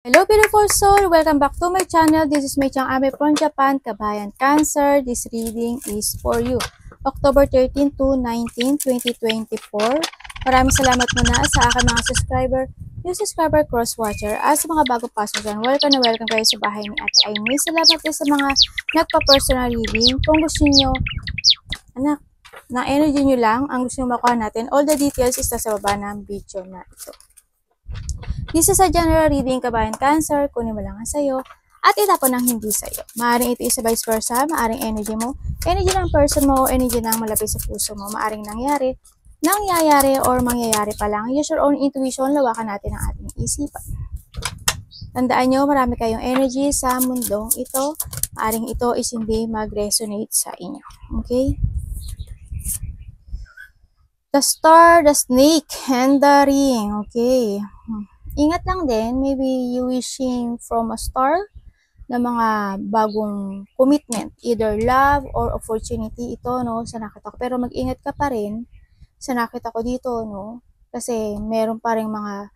Hello beautiful soul! Welcome back to my channel. This is Mei Chang Abe from Japan, Kabayan Cancer. This reading is for you. October 13 to 19, 2024. Maraming salamat muna sa aking mga subscriber, new subscriber, cross-watcher. At sa mga bago pasok dyan, welcome na welcome kayo sa bahay ni Ate Aimee. Salamat din sa mga nagpa-personal reading. Kung gusto niyo, anak, na energy nyo lang, ang gusto nyo makuha natin, all the details is sa baba ng video na ito. This is a general reading, Kabayan Cancer, kunin mo lang ang sayo, at itapon ang hindi sayo. Maaring ito is vice versa, maaring energy mo, energy ng person mo, energy ng malapit sa puso mo, maaring nangyayari, or mangyayari pa lang. Use your own intuition, lawakan natin ang ating isipan. Tandaan nyo, marami kayong energy sa mundong ito, maaring ito is hindi mag-resonate sa inyo. Okay? The star, the snake, and the ring. Okay. Ingat lang din, maybe you wishing from a star na mga bagong commitment, either love or opportunity ito, no, sa nakita ko. Pero mag-ingat ka pa rin sa nakita ko dito, no, kasi meron pa rin mga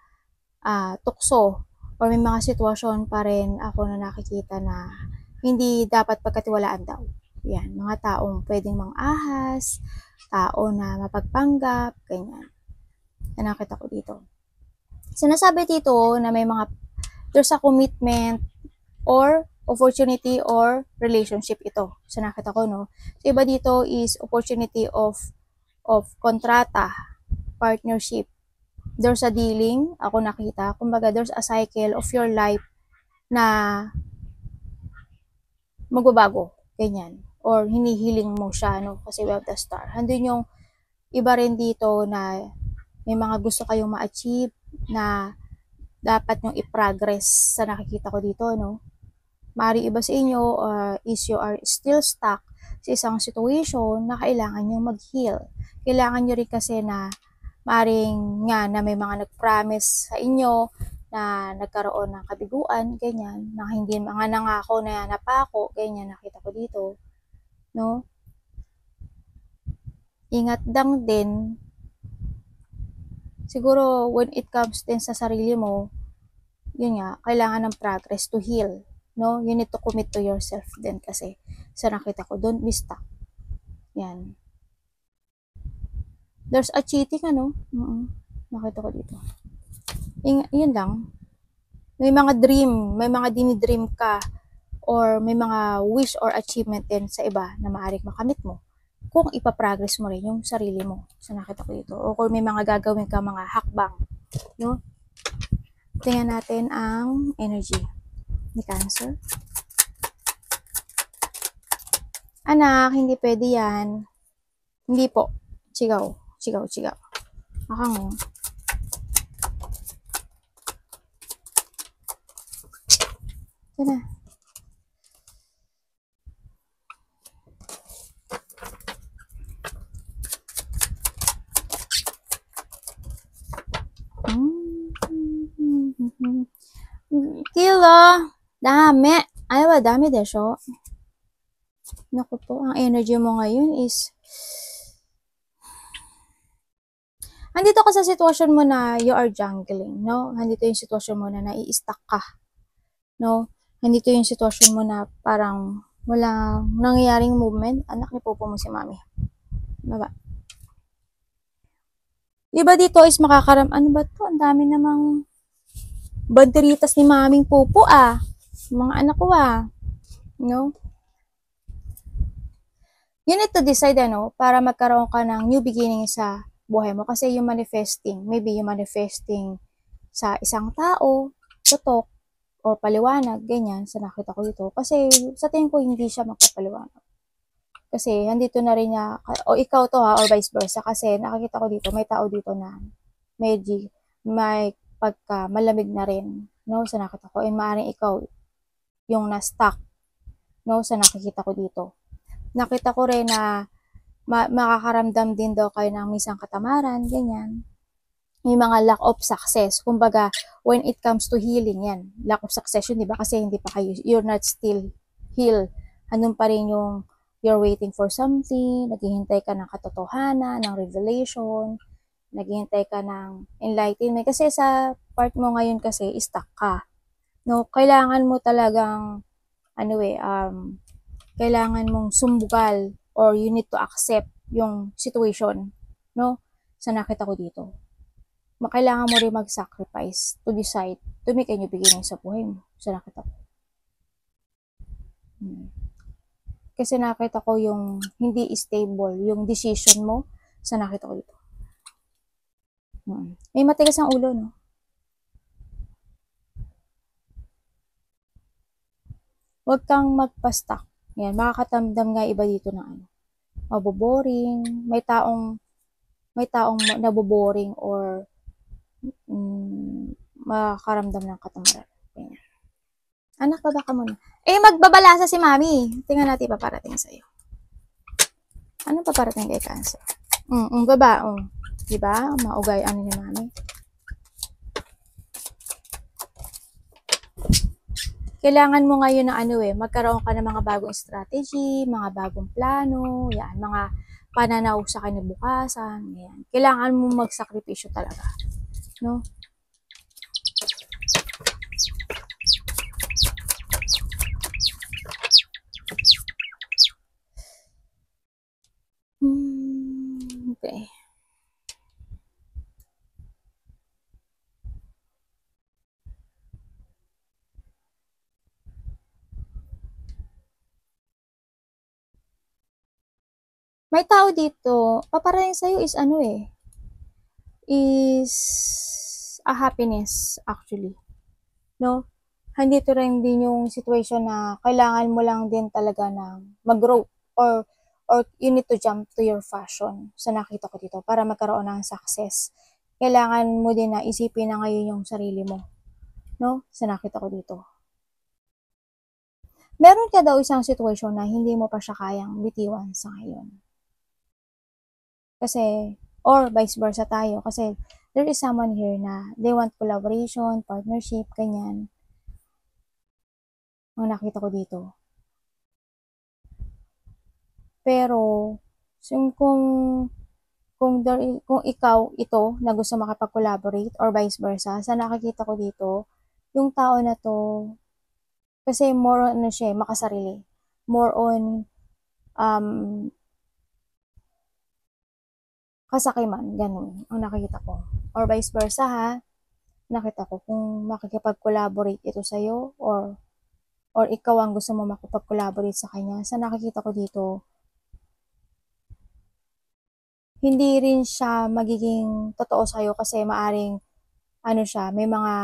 tukso or may mga sitwasyon pa rin ako na nakikita na hindi dapat pagkatiwalaan daw. Yan, mga taong pwedeng mang-ahas, tao na mapagpanggap, ganyan. Na nakita ko dito. Sinasabi dito na may mga there's a commitment or opportunity or relationship ito. So nakita ko, no. So iba dito is opportunity of kontrata, partnership. There's a dealing, ako nakita. Kumbaga there's a cycle of your life na magbabago, ganyan. Or hinihiling mo siya, no, kasi we have the star. Handun yung iba rin dito na may mga gusto kayong ma-achieve na dapat nyong i-progress sa nakikita ko dito, no? Mari iba sa inyo is you are still stuck sa isang situation na kailangan nyong mag-heal. Kailangan nyo rin kasi na maring nga na may mga nag-promise sa inyo na nagkaroon ng kabiguan, ganyan, na hindi mga nangako na napako, ganyan, nakita ko dito, no? Ingat lang din, siguro when it comes din sa sarili mo, yun nga, kailangan ng progress to heal, no? You need to commit to yourself din kasi sa nakita ko, don't be stuck. Yan. There's a cheating, ano? Nakita ko dito. Yun lang. May mga dream, may mga dinidream ka or may mga wish or achievement din sa iba na maaaring makamit mo kung ipaprogress mo rin yung sarili mo sa nakita ko dito. O kung may mga gagawin ka mga hakbang, no? Tingnan natin ang energy ni Cancer. Anak, hindi pwede yan. Hindi po. Sigaw. Sigaw, sigaw. Akang. Sana. Kilo. Dami. Ay, ba, dami desyo. Naku po, ang energy mo ngayon is andito ka sa sitwasyon mo na you are jungling, no? Andito yung sitwasyon mo na nai-stuck ka, no? Andito yung sitwasyon mo na parang walang nangyayaring movement. Anak, ni Popo mo si Mami. Baba. Iba dito is ano ba to? Ang dami namang banderitas ni Maming Popo, mga anak ko, no? You need to decide, ano, para magkaroon ka ng new beginning sa buhay mo. Kasi yung manifesting, maybe yung manifesting sa isang tao, tutok, or paliwanag, ganyan, sa nakita ko dito. Kasi sa tingin ko, hindi siya magpapaliwanag. Kasi andito na rin niya, o ikaw to or vice versa. Kasi nakakita ko dito, may tao dito na may pagka malamig na rin, no, sa nakita ko. And maaaring ikaw yung na-stuck, no, sa nakikita ko dito. Nakita ko rin na makakaramdam din daw kayo ng minsan katamaran, ganyan. May mga lack of success. Kumbaga, when it comes to healing, yan. Lack of success yun, di ba? Kasi hindi pa kayo, you're not still healed. Andun pa rin yung you're waiting for something, naghihintay ka ng katotohanan, ng revelation, naghihintay ka ng enlightenment. Kasi sa part mo ngayon kasi, stuck ka. No, kailangan mo talagang ano kailangan mong sumbugal or you need to accept yung situation, no? Sa nakita ko dito. Kailangan mo rin mag-sacrifice to decide to make a new beginning sa buhay mo. Sa nakita ko. Kasi nakita ko yung hindi stable, yung decision mo sa nakita ko dito. May matigas ang ulo, no? Huwag kang magpa-stuck. Yan, makakatamdam nga iba dito ng ano. Maboboring, may taong naboboring or makaramdam ng katamaran. Ganyan. Anak, baba ka muna. Magbabalasa si mami. Tingnan natin paparating sa'yo. Ano paparating kay Cancer? Baba. Diba? Maugay ano ni mami. Kailangan mo ngayon ng magkaroon ka ng mga bagong strategy, mga bagong plano, yan, mga pananaw sa kinabukasan, yan. Kailangan mo magsakripisyo talaga, no? Okay. May tao dito, paparating sa'yo is is a happiness actually. No? Handito rin din yung situation na kailangan mo lang din talaga na mag-grow or you need to jump to your fashion sa nakita ko dito para magkaroon ng success. Kailangan mo din na isipin na ngayon yung sarili mo. No? Sa nakita ko dito. Meron ka daw isang situation na hindi mo pa siya kayang bitiwan sa ngayon. Kasi, or vice versa tayo. Kasi, there is someone here na they want collaboration, partnership, ganyan. Ang nakita ko dito. Pero, kung ikaw ito na gusto makapag-collaborate or vice versa, sa nakikita ko dito, yung tao na to, kasi more on siya, makasarili. More on, kasakiman, ganun, ang nakikita ko. Or vice versa ha, nakita ko kung makikipag-collaborate ito sa'yo or ikaw ang gusto mo makipag-collaborate sa kanya. Sa nakikita ko dito, hindi rin siya magiging totoo sa'yo kasi maaring may mga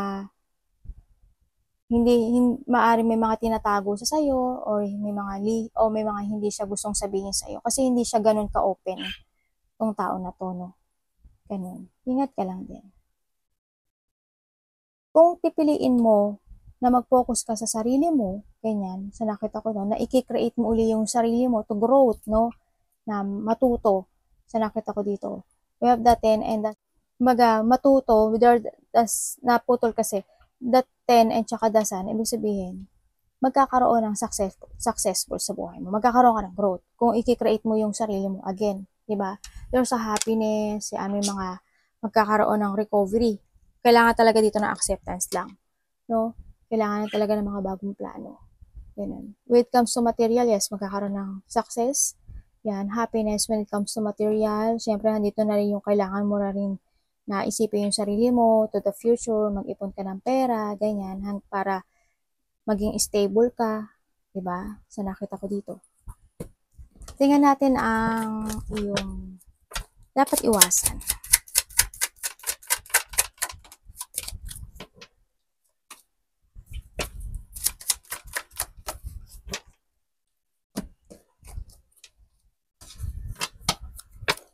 maaring may mga tinatago sa sa'yo or may mga hindi siya gustong sabihin sa'yo kasi hindi siya ganun ka-open tong tao na to, no? Ganun. Ingat ka lang din. Kung pipiliin mo na mag-focus ka sa sarili mo, ganyan, sa nakita ko na i-create mo uli yung sarili mo to growth, no? Na matuto, sa nakita ko dito. We have the 10 and the, matuto, naputol kasi, the 10 and tsaka the sun, ibig sabihin, magkakaroon ng successful sa buhay mo. Magkakaroon ka ng growth. Kung i-create mo yung sarili mo, again, di ba? There's a happiness, may mga magkakaroon ng recovery. Kailangan talaga dito ng acceptance lang. No? Kailangan talaga ng mga bagong plano. Ganun. When it comes to material, yes, magkakaroon ng success. Yan, happiness when it comes to material. Siyempre, nandito na rin yung kailangan mo na rin na isipin yung sarili mo to the future, mag-ipon ka ng pera, ganyan, para maging stable ka, 'di ba? Sa nakita ko dito. Tingnan natin ang iyong dapat iwasan.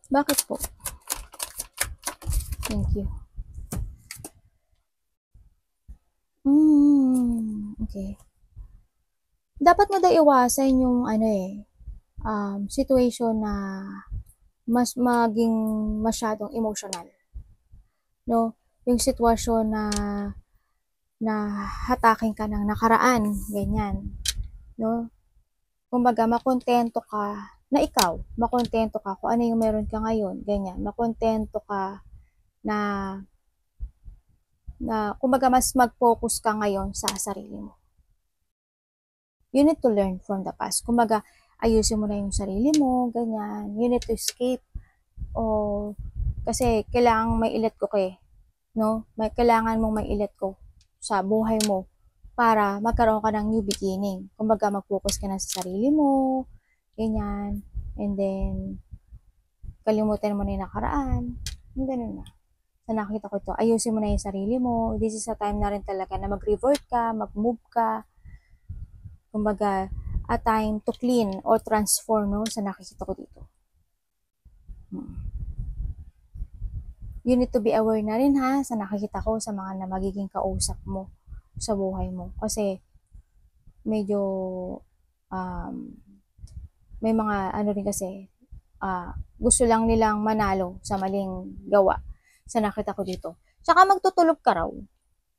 Bakit po? Thank you. Okay. Dapat mo daw iwasan yung situation na mas maging masyadong emotional. No? Yung sitwasyon na hatakin ka ng nakaraan, ganyan. No? Kumbaga, makontento ka na ikaw, makontento ka kung ano yung meron ka ngayon, ganyan. Makontento ka na Na kumbaga mas mag-focus ka ngayon sa sarili mo. You need to learn from the past. Kumbaga, ayusin mo na yung sarili mo, ganyan. You need to escape. O, kasi kailangan may i-let go kayo. No? Kailangan mong may i-let go sa buhay mo para magkaroon ka ng new beginning. Kumbaga, mag-focus ka na sa sarili mo, ganyan. And then, kalimutan mo na yung nakaraan. Ganun na. Sa nakita ko ito, ayusin mo na yung sarili mo. This is a time na rin talaga na mag-revert ka, mag-move ka. Kumbaga, a time to clean or transform, no? Sa nakikita ko dito. You need to be aware na rin, ha, sa nakikita ko sa mga na magiging kausap mo sa buhay mo. Kasi, medyo, may mga, ano rin kasi, gusto lang nilang manalo sa maling gawa. Sa nakita ko dito. Tsaka magtutulog ka raw.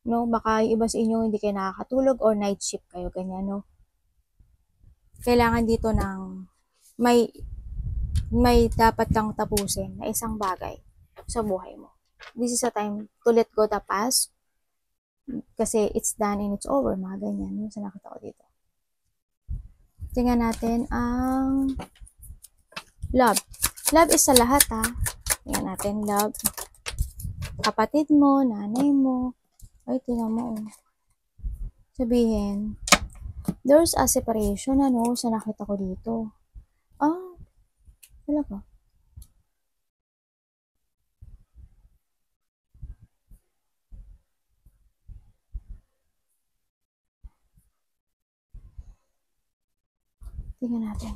No? Baka yung iba sa inyo hindi kayo nakakatulog or night shift kayo, ganyan, no? Kailangan dito ng may dapat kang tapusin na isang bagay sa buhay mo. This is a time to let go the past kasi it's done and it's over, mga ganyan, no? Sa nakita ko dito. Tingnan natin ang love. Love is sa lahat, ha? Tingnan natin, love. Kapatid mo, nanay mo. Ay, tingnan mo. Sabihin, there's a separation, ano, sa nakita ko dito. Talaga. Tingnan natin.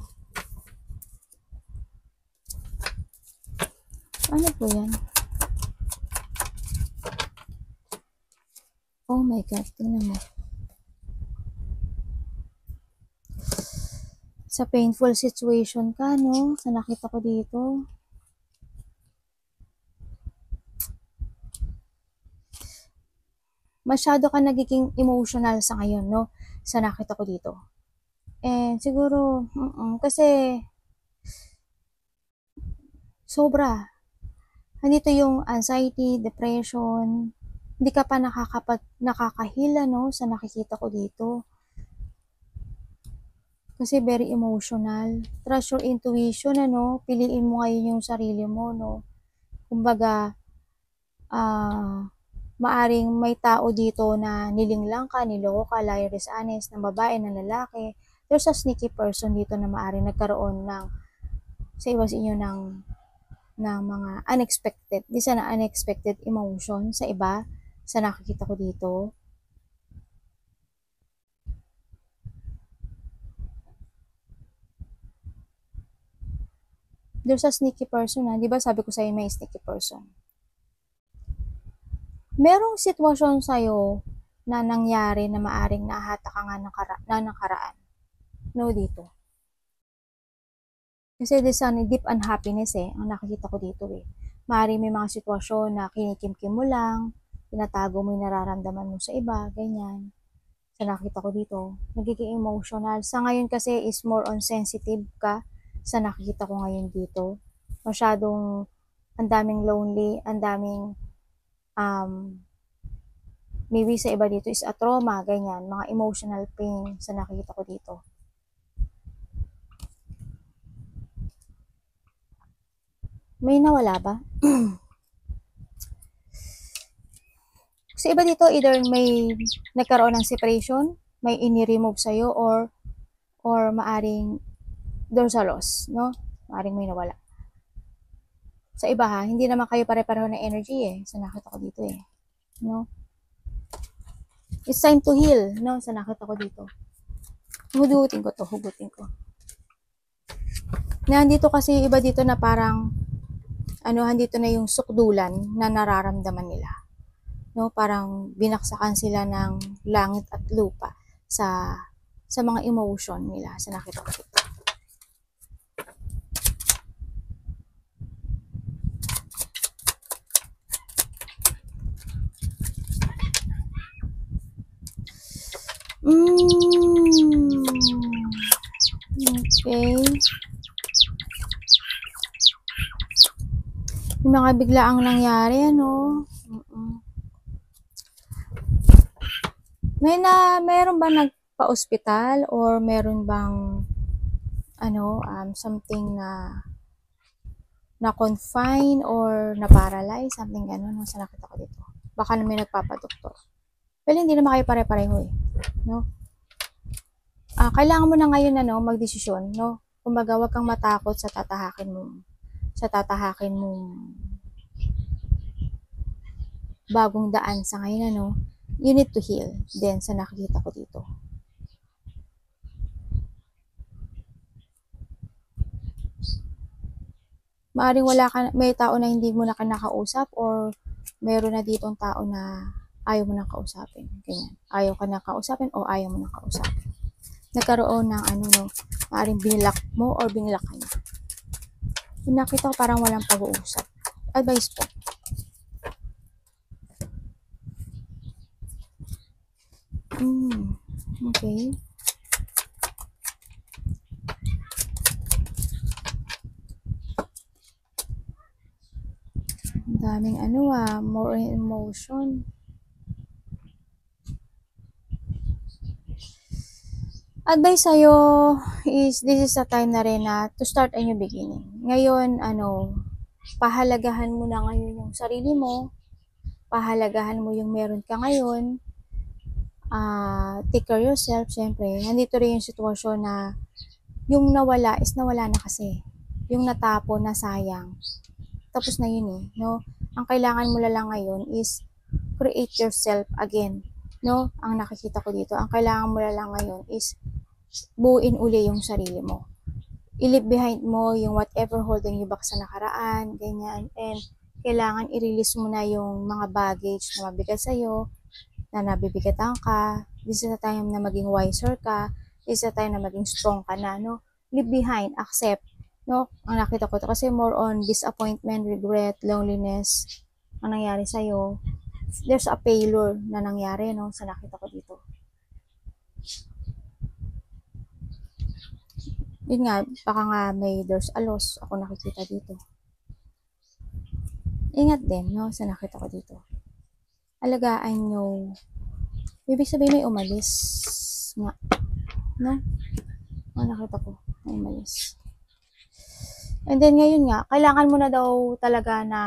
Ano po yan? Oh my God, tingnan mo. Sa painful situation ka, no? Sa nakita ko dito. Masyado ka nagiging emotional sa ngayon, no? Sa nakita ko dito. And siguro, kasi sobra. Nandito yung anxiety, depression, hindi ka pa nakakahila, no? Sa nakikita ko dito. Kasi very emotional. Trust your intuition, ano? Piliin mo ngayon yung sarili mo, no? Kumbaga, maaring may tao dito na nilinglang ka, niloko ka, liar, dishonest, ng babae, ng lalaki. There's a sneaky person dito na maaring nagkaroon ng, sa iba sa inyo, ng mga unexpected, di sana unexpected emotion sa iba, sa nakikita ko dito. There's a sneaky person, ha? Di ba sabi ko sa'yo may sneaky person? Merong sitwasyon sa'yo na nangyari na maaring nahata ka nga na nakaraan. No, dito. Kasi there's a deep unhappiness, ang nakikita ko dito, Maaring may mga sitwasyon na kinikimkim mo lang, tinatago mo yung nararamdaman mo sa iba, ganyan. Sa nakita ko dito, nagiging emotional. Sa ngayon kasi is more on sensitive ka sa nakikita ko ngayon dito. Masyadong ang daming lonely, ang daming maybe sa iba dito is a trauma, ganyan, mga emotional pain sa nakikita ko dito. May nawala ba? Sa iba dito, either may nagkaroon ng separation, may ini-remove sa'yo, or maaring there's a loss, no? Maaring may nawala. Sa iba, ha, hindi naman kayo pare-pareho ng energy, sa nakita ko dito, no? It's time to heal, no? Sa nakita ko dito. Hugutin ko. Nandito kasi iba dito na parang, handito na yung sukdulan na nararamdaman nila. No, parang binaksakan sila ng langit at lupa sa mga emotion nila sa nakita ko dito. Okay. Yung mga biglaang nangyari, ano? Meron ba nagpa-ospital or meron bang something na confine or na paralyze, something gano'n, no, sa nakita ko dito. Baka na may nagpapadoktor. Well, hindi naman kayo pare-pareho eh, no? Kailangan mo na ngayon magdesisyon, no? Kumbaga, wag kang matakot sa tatahakin mo bagong daan sa ngayon, you need to heal din sa nakikita ko dito. Maaring may tao na hindi mo na nakausap or meron na ditong tao na ayaw mo nang kausapin. Ganyan. Ayaw ka na kausapin o ayaw mo nang kausapin. Nagkaroon ng maaring binilak mo or binilak ka niya. Nakita ko parang walang pag-uusap. Advice po. Okay. Daming more emotion. Advice sa'yo is, this is a time na rin to start a new beginning. Ngayon, pahalagahan mo na ngayon yung sarili mo, pahalagahan mo yung meron ka ngayon, take care yourself, syempre. Nandito rin yung sitwasyon na yung nawala is nawala na kasi. Yung natapo na sayang. Tapos na yun eh, no? Ang kailangan mo lang ngayon is create yourself again, no? Ang nakikita ko dito, ang kailangan mo lang ngayon is buuin uli yung sarili mo. I-leave behind mo yung whatever holding you back sa nakaraan, ganyan. And kailangan i-release mo na yung mga baggage na mabigat sa'yo, na nabibigatan ka. This is a time na maging wiser ka. This is a time na maging strong ka na, no? Leave behind, accept, no? Ang nakita ko to kasi more on disappointment, regret, loneliness ang nangyari sa'yo. There's a failure na nangyari, no? Sa nakita ko dito. Yun nga, baka nga there's a loss ako nakikita dito. Ingat din, no? Sa nakita ko dito. Alagaan nyo. Ibig sabihin may umalis nga, no? Ang nakita ko, may umalis. And then ngayon nga, kailangan mo na daw talaga na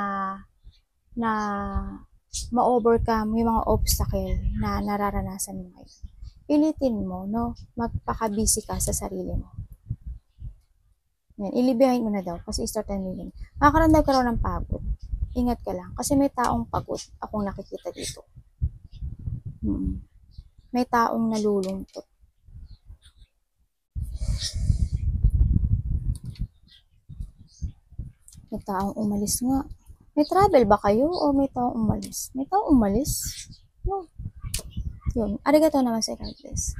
ma-overcome yung mga obstacle na nararanasan mo ngayon. Pilitin mo, no? Magpaka-busy ka sa sarili mo. Yan, ilibihain mo na daw kasi start na nilin. Makakaramdam ka raw ng pagod. Ingat ka lang kasi may taong pagod akong nakikita dito. May taong nalulungkot. May taong umalis nga. May travel ba kayo o may taong umalis? May taong umalis? No. Yun. Arigato naman sa God bless.